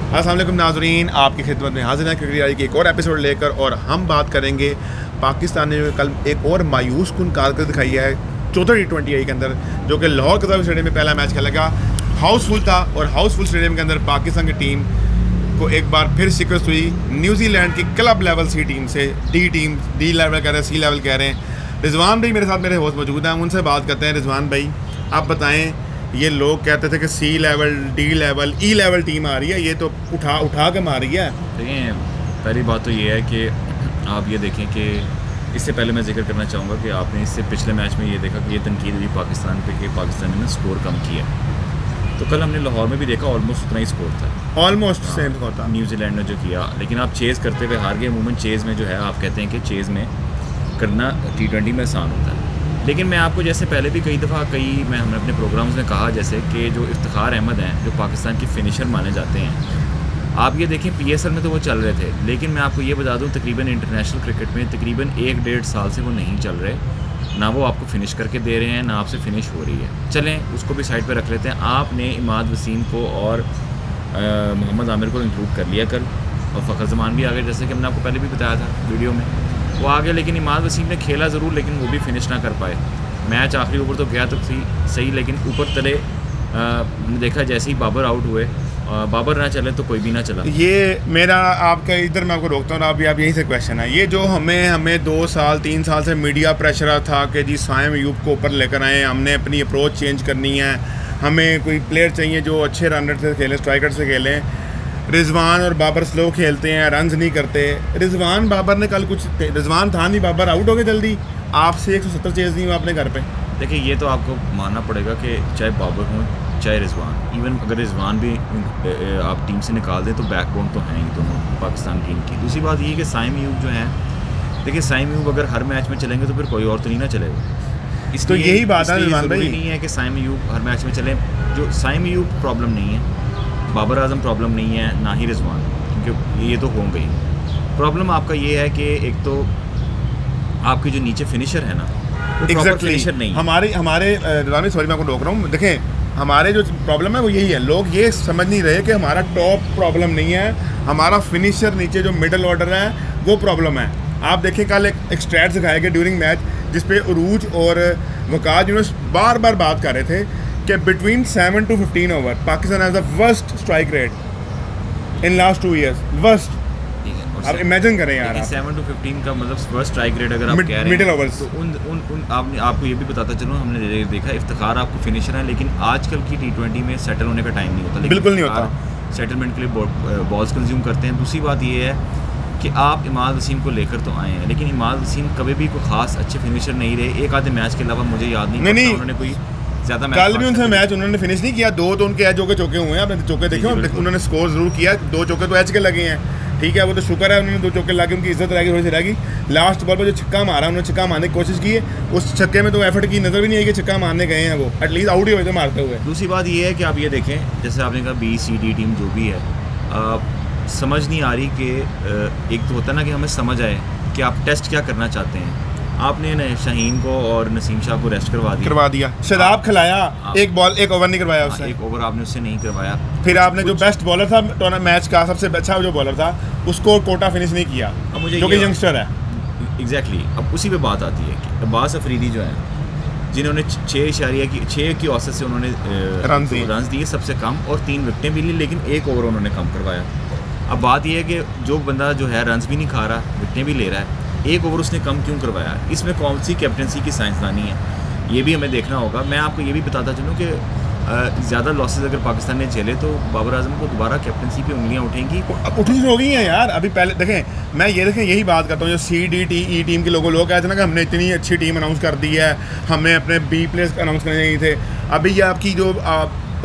अस्सलाम वालेकुम नाज़रीन, आपकी खिदमत में हाजिर है क्रिकेट की एक और एपिसोड लेकर। और हम बात करेंगे पाकिस्तान ने कल एक और मायूस कुन कारकर्दगी दिखाई है चौथा T20 के अंदर, जो कि लाहौर कज़ाफ़ी स्टेडियम में पहला मैच खेला गया। हाउसफुल था और हाउसफुल स्टेडियम के अंदर पाकिस्तान की टीम को एक बार फिर शिकस्त हुई न्यूजीलैंड की क्लब लेवल सी टीम से। डी लेवल कह रहे हैं, सी लेवल कह रहे हैं। रिजवान भाई मेरे साथ मेरे होस्ट मौजूद हैं, हम उनसे बात करते हैं। रिजवान भाई, आप बताएं, ये लोग कहते थे कि सी लेवल, डी लेवल, ई लेवल टीम आ रही है, ये तो उठा के मार रही है। देखिए, पहली बात तो ये है कि आप ये देखें कि इससे पहले मैं जिक्र करना चाहूँगा कि आपने इससे पिछले मैच में ये देखा कि ये तनकीद हुई पाकिस्तान पे कि पाकिस्तान ने स्कोर कम किया। तो कल हमने लाहौर में भी देखा ऑलमोस्ट उतना ही स्कोर था, ऑलमोस्ट सेम स्कोर था न्यूजीलैंड ने जो किया। लेकिन आप चेज़ करते हुए हार गए। अमूमन चेज़ में जो है, आप कहते हैं कि चेज़ में करना T20 में आसान होता है। लेकिन मैं आपको जैसे पहले भी कई दफ़ा हमने अपने प्रोग्राम्स में कहा, जैसे कि जो इफ्तिखार अहमद हैं, जो पाकिस्तान के फिनिशर माने जाते हैं, आप ये देखें PSL में तो वो चल रहे थे, लेकिन मैं आपको ये बता दूं तकरीबन इंटरनेशनल क्रिकेट में तकरीबन 1-1.5 साल से वो नहीं चल रहे। ना वो आपको फिनिश करके दे रहे हैं, ना आपसे फिनिश हो रही है। चलें उसको भी साइड पर रख लेते हैं। आपने इमाद वसीम को और मोहम्मद आमिर को इंक्लूड कर लिया कल, और फ़खर जमान भी आ गए, जैसे कि हमने आपको पहले भी बताया था वीडियो में। वो आ गया, लेकिन इमाद वसीम ने खेला ज़रूर, लेकिन वो भी फिनिश ना कर पाए। मैच आखिरी ओवर तो गया तो सही, लेकिन ऊपर तले देखा जैसे ही बाबर आउट हुए, बाबर ना चले तो कोई भी ना चला। ये मेरा आपका इधर मैं आपको रोकता हूँ, आप यहीं से क्वेश्चन है। ये जो हमें 2 साल 3 साल से मीडिया प्रेशर था कि जी साइम अयूब को ऊपर लेकर आए, हमने अपनी अप्रोच चेंज करनी है, हमें कोई प्लेयर चाहिए जो अच्छे रनर से खेलें, स्ट्राइकर से खेलें। रिजवान और बाबर स्लो खेलते हैं, रन्स नहीं करते। रिजवान बाबर ने कल रिजवान था नहीं, बाबर आउट हो गए जल्दी। आपसे 170 चेज़ नहीं हुआ अपने घर पे। देखिए, ये तो आपको मानना पड़ेगा कि चाहे बाबर हों चाहे रिजवान, इवन अगर रिजवान भी आप टीम से निकाल दें तो बैकबोन तो हैं ही दोनों पाकिस्तान टीम की। दूसरी बात ये है कि साइम अयूब जो हैं, देखिए साइम अयूब अगर हर मैच में चलेंगे तो फिर कोई और तो नहीं ना चलेगा। तो यही बात है रिजवान भाई, नहीं है कि साइम अयूब हर मैच में चलें। जो साइम अयूब प्रॉब्लम नहीं है, बाबर आजम प्रॉब्लम नहीं है, ना ही रिजवान, क्योंकि ये तो हो गई। प्रॉब्लम आपका ये है कि एक तो आपके जो नीचे फिनिशर है ना, एग्जैक्टली फिनिशर नहीं हमारे सॉरी मैं आपको रोक रहा हूँ। देखें, हमारे जो प्रॉब्लम है वो यही है, लोग ये समझ नहीं रहे कि हमारा टॉप प्रॉब्लम नहीं है, हमारा फिनिशर नीचे जो मिडल ऑर्डर है वो प्रॉब्लम है। आप देखें, कल एक स्टैट्स दिखाया गया ड्यूरिंग मैच, जिसपे उरूज और वकास जिन्होंने बार बार बात कर रहे थे कि between 7 to 15 over Pakistan has the worst strike rate in last 2 years, worst. आप इमेजिन करें यार, 7 to 15 का मतलब फर्स्ट स्ट्राइक रेट अगर आप कह रहे हैं मिडिल ओवर्स, तो उन आपको ये भी बताता चलो, हमने देखा इफ्तिखार आपको फिनिशर है, लेकिन आजकल की T20 में सेटल होने का टाइम नहीं होता। बिल्कुल नहीं होता। सेटलमेंट के लिए बॉल्स कंज्यूम करते हैं। दूसरी बात ये है कि आप इमाद वसीम को लेकर तो आए हैं, लेकिन इमाद वसीम कभी भी कोई खास अच्छे फिनिशर नहीं रहे। एक आधे मैच के अलावा मुझे याद नहीं उन्होंने कोई ज़्यादा मैच, कल भी उनसे मैच उन्होंने फिनिश नहीं किया। 2 तो उनके एच होके चौके हुए हैं, आपने चौके देखे, उन्होंने स्कोर जरूर किया, 2 चौके तो एच के लगे हैं, ठीक है, वो तो शुक्र है उन्होंने 2 चौके लाके उनकी इज्जत रहेगी, थोड़ी सी रहेगी। लास्ट बॉल पर जो छक्का मारा, उन्होंने छक्का मारने की कोशिश की है, उस छक्के में तो एफर्ट की नज़र भी नहीं आई कि छक्का मारने गए हैं, वो एटलीस्ट आउट ही हुए थे मारते हुए। दूसरी बात ये है कि आप ये देखें, जैसे आपने कहा BCD टीम जो भी है, समझ नहीं आ रही कि एक तो होता है ना कि हमें समझ आए कि आप टेस्ट क्या करना चाहते हैं। आपने शाहीन को और नसीम शाह को रेस्ट करवा दिया, शराब खिलाया, एक ओवर नहीं करवाया उससे, एक ओवर आपने उससे नहीं करवाया। फिर आपने जो बेस्ट बॉलर था मैच का, सबसे अच्छा जो बॉलर था, उसको कोटा फिनिश नहीं किया, जो कि यंगस्टर है। एग्जैक्टली। अब उसी पे बात आती है कि अब्बास अफरीदी जो है, जिन्होंने 6 की औसत से उन्होंने रन दिए सबसे कम, और 3 विकेटें भी ली, लेकिन 1 ओवर उन्होंने कम करवाया। अब बात यह है कि जो बंदा जो है रन्स भी नहीं खा रहा, विकेटें भी ले रहा है, 1 ओवर उसने कम क्यों करवाया? इसमें कौन सी कैप्टनसी की साइंसदानी है, ये भी हमें देखना होगा। मैं आपको ये भी बताता चलूँ कि ज़्यादा लॉसेस अगर पाकिस्तान ने झेले तो बाबर आजम को दोबारा कैप्टनसी पे उंगलियां उठेंगी। उठी हो गई हैं यार। अभी पहले देखें, मैं यही बात करता हूँ, जो CDTE टीम के लोग कहते हैं ना कि हमने इतनी अच्छी टीम अनाउंस कर दी है, हमें अपने B प्लेयर्स अनाउंस करने चाहिए थे। अभी ये आपकी जो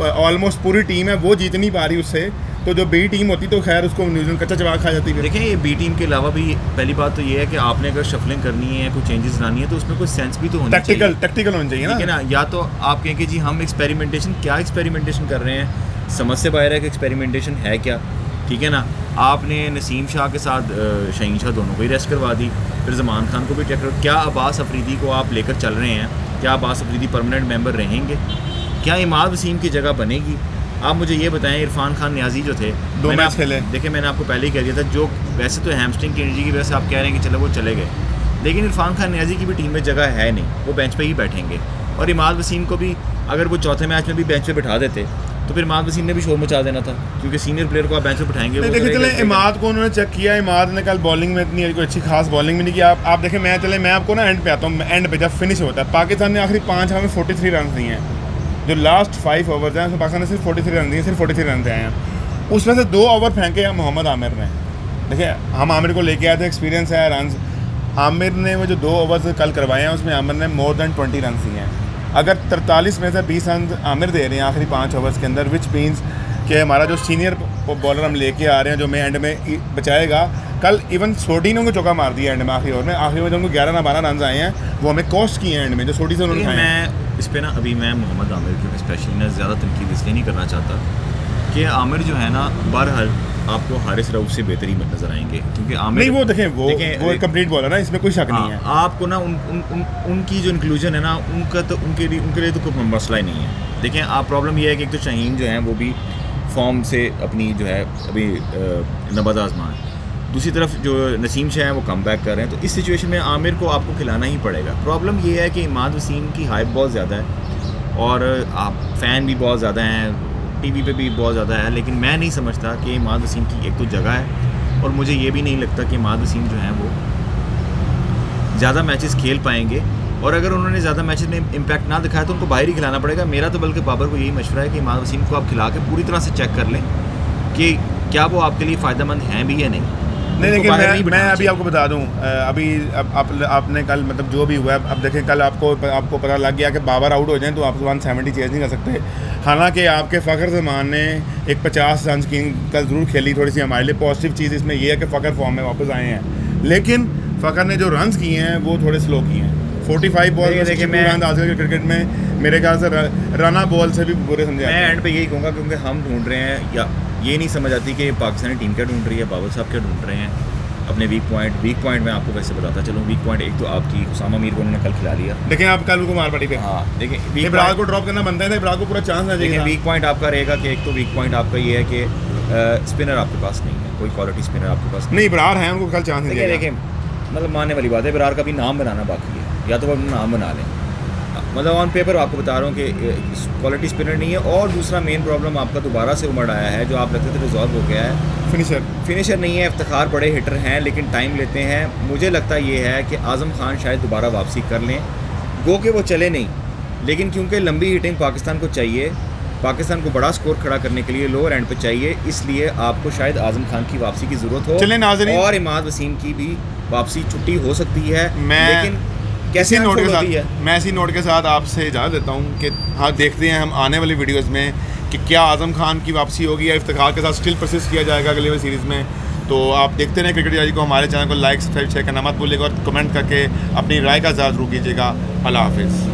ऑलमोस्ट पूरी टीम है वो जीत नहीं पा रही उससे, तो जो B टीम होती तो खैर उसको न्यूजीलैंड कच्चा चबा खा जाती है। देखें, ये B टीम के अलावा भी पहली बात तो ये है कि आपने अगर शफलिंग करनी है, कोई चेंजेस लानी है, तो उसमें कोई सेंस भी तो होनी चाहिए, टैक्टिकल होना चाहिए, ठीक है ना। या तो आप कहें कि जी हम क्या एक्सपेरिमेंटेशन कर रहे हैं, समझ से बाहर है कि एक्सपेरिमेंटेशन है क्या, ठीक है ना। आपने नसीम शाह के साथ शाहीन शाह दोनों को ही रेस्ट करवा दी, फिर जमान खान को भी टेक। क्या अब्बास अफरीदी को आप लेकर चल रहे हैं? क्या अब्बास अफरीदी परमानेंट मेंबर रहेंगे? क्या इमाद वसीम की जगह बनेगी? आप मुझे ये बताएं, इरफान खान नियाजी जो थे, दो मैंने मैच खेले। देखिए मैंने आपको पहले ही कह दिया था, जो वैसे तो हैमस्ट्रिंग की एनर्जी की वजह से आप कह रहे हैं कि चलो वो चले गए, लेकिन इरफान खान नियाजी की भी टीम में जगह है नहीं, वो बेंच पे ही बैठेंगे। और इमाद वसीम को भी अगर वो चौथे मैच में भी बेंच पे बिठा देते तो फिर इमाद वसीम ने भी शोर मचा देना था, क्योंकि सीनियर प्लेयर को आप बेंच पे बिठाएंगे। देखिए चले इमाद को उन्होंने चेक किया, इमाद ने कल बॉलिंग में इतनी कोई अच्छी खास बॉलिंग भी नहीं किया। आप देखें, मैं आपको ना एंड पे आता हूँ, एंड पे जब फिनिश होता है, पाकिस्तान ने आखिरी 5 ओवर में 43 रन दिए हैं। जो लास्ट 5 ओवर्स हैं उसमें पाकिस्तान ने सिर्फ 43 रन दिए, सिर्फ 43 रन से आए हैं। उसमें से 2 ओवर फेंके मोहम्मद आमिर ने। देखिए हम आमिर को लेके आए थे, एक्सपीरियंस है रन। आमिर ने वो जो 2 ओवर कल करवाए हैं उसमें आमिर ने मोर देन 20 रन दिए हैं। अगर 43 में से 20 रन आमिर दे रहे हैं आखिरी 5 ओवर्स के अंदर, विच मीन्स कि हमारा जो सीनियर बॉलर हम लेके आ रहे हैं, जो मैं एंड में बचाएगा, कल इवन सोडी ने उनको चौका मार दिया एंड में आखिरी ओवर में। आखिरी में जो उनको 11 ना 12 रन आए हैं वो हमें कॉस्ट किए हैं एंड में, जो सोडी से उन्होंने खाए हैं। मैं इस पर ना अभी मैं मोहम्मद आमिर की स्पेशली ना ज़्यादा तनकीद इसलिए नहीं करना चाहता कि आमिर जो है ना बहरहाल आपको हारिस रऊफ से बेहतरीन नजर आएंगे, क्योंकि आमिर नहीं वो देखें वो कंप्लीट बॉलर है, इसमें कोई शक नहीं है। आपको ना उनकी जो इंक्लूजन है ना, उनका तो उनके लिए तो कोई मसला ही नहीं है। देखें आप प्रॉब्लम ये है कि एक तो शाहीन जो है वो भी फॉर्म से अपनी जो है अभी नबाज आजमा है, दूसरी तरफ जो नसीम शाह है वो कम बैक कर रहे हैं, तो इस सिचुएशन में आमिर को आपको खिलाना ही पड़ेगा। प्रॉब्लम ये है कि इमाद वसीम की हाइप बहुत ज़्यादा है और आप फ़ैन भी बहुत ज़्यादा हैं, टीवी पे भी बहुत ज़्यादा है, लेकिन मैं नहीं समझता कि इमाद वसीम की एक तो जगह है, और मुझे ये भी नहीं लगता कि इमाद वसीम जो हैं वो ज़्यादा मैचेस खेल पाएंगे। और अगर उन्होंने ज़्यादा मैचेस में इम्पैक्ट ना दिखाया तो उनको बाहर ही खिलाना पड़ेगा। मेरा तो बल्कि बाबर को यही मशवरा है कि इमाद वसीम को आप खिला के पूरी तरह से चेक कर लें कि क्या वो आपके लिए फ़ायदेमंद हैं भी या नहीं। लेकिन मैं अभी आपको बता दूं, अभी आपने कल मतलब जो भी हुआ है, अब देखें कल आपको पता लग गया कि बाबर आउट हो जाएं तो आप 170 चेज नहीं कर सकते। हालांकि आपके फ़खर जमान ने एक 50 रन की कल ज़रूर खेली, थोड़ी सी हमारे लिए पॉजिटिव चीज़ इसमें यह है कि फ़खर फॉर्म में वापस आए हैं, लेकिन फ़खर ने जो रन किए हैं वो थोड़े स्लो किए हैं। 45 बॉल में देखिए मैं आजकल के क्रिकेट में मेरे ख्याल से रना बॉल से भी बुरे समझे। मैं एंड पे यही कहूँगा, क्योंकि हम ढूंढ रहे हैं, या ये नहीं समझ आती कि पाकिस्तानी टीम क्या ढूंढ रही है, बाबर साहब क्या ढूंढ रहे हैं अपने वीक पॉइंट मैं आपको वैसे बताता चलूँ। वीक पॉइंट एक तो आपकी उसामा मीर को उन्होंने कल खिला लिया, लेकिन आप कल को मारपड़ी पे, हाँ देखिए इब्रार को ड्रॉप करना बनता है, इब्रार को पूरा चांस ना चाहिए। वीक पॉइंट आपका रहेगा कि एक तो वीक पॉइंट आपका ये है कि स्पिनर आपके पास नहीं है, कोई क्वालिटी स्पिनर आपके पास नहीं। इब्रार है, उनको कल चांस नहीं देखिए मतलब मानने वाली बात है, इब्रार का भी नाम बनाना बाकी है, या तो वो नाम बना लें। मतलब ऑन पेपर आपको बता रहा हूँ कि क्वालिटी स्पिनर नहीं है। और दूसरा मेन प्रॉब्लम आपका दोबारा से उमड़ आया है, जो आप लगते थे रिजॉल्व हो गया है, फिनिशर नहीं है। इफ्तिखार बड़े हिटर हैं लेकिन टाइम लेते हैं। मुझे लगता ये है कि आज़म खान शायद दोबारा वापसी कर लें, गो के वो चले नहीं, लेकिन क्योंकि लंबी हिटिंग पाकिस्तान को चाहिए, पाकिस्तान को बड़ा स्कोर खड़ा करने के लिए लोअर एंड पे चाहिए, इसलिए आपको शायद आज़म खान की वापसी की ज़रूरत हो, और इमाद वसीम की भी वापसी छुट्टी हो सकती है। लेकिन कैसे नोट के साथ मैं इसी नोट के साथ आपसे इजाज़त देता हूँ कि हाँ देखते हैं हम आने वाली वीडियोस में कि क्या आज़म खान की वापसी होगी या इफ्तिखार के साथ स्टिल परसिस्ट किया जाएगा अगले वाली सीरीज़ में। तो आप देखते रहें क्रिकेट यारी को, हमारे चैनल को लाइक सब्सक्राइब शेयर करना मत भूलिएगा और कमेंट करके अपनी राय का इज़हार ज़रूर कीजिएगा। अल्लाह हाफिज़।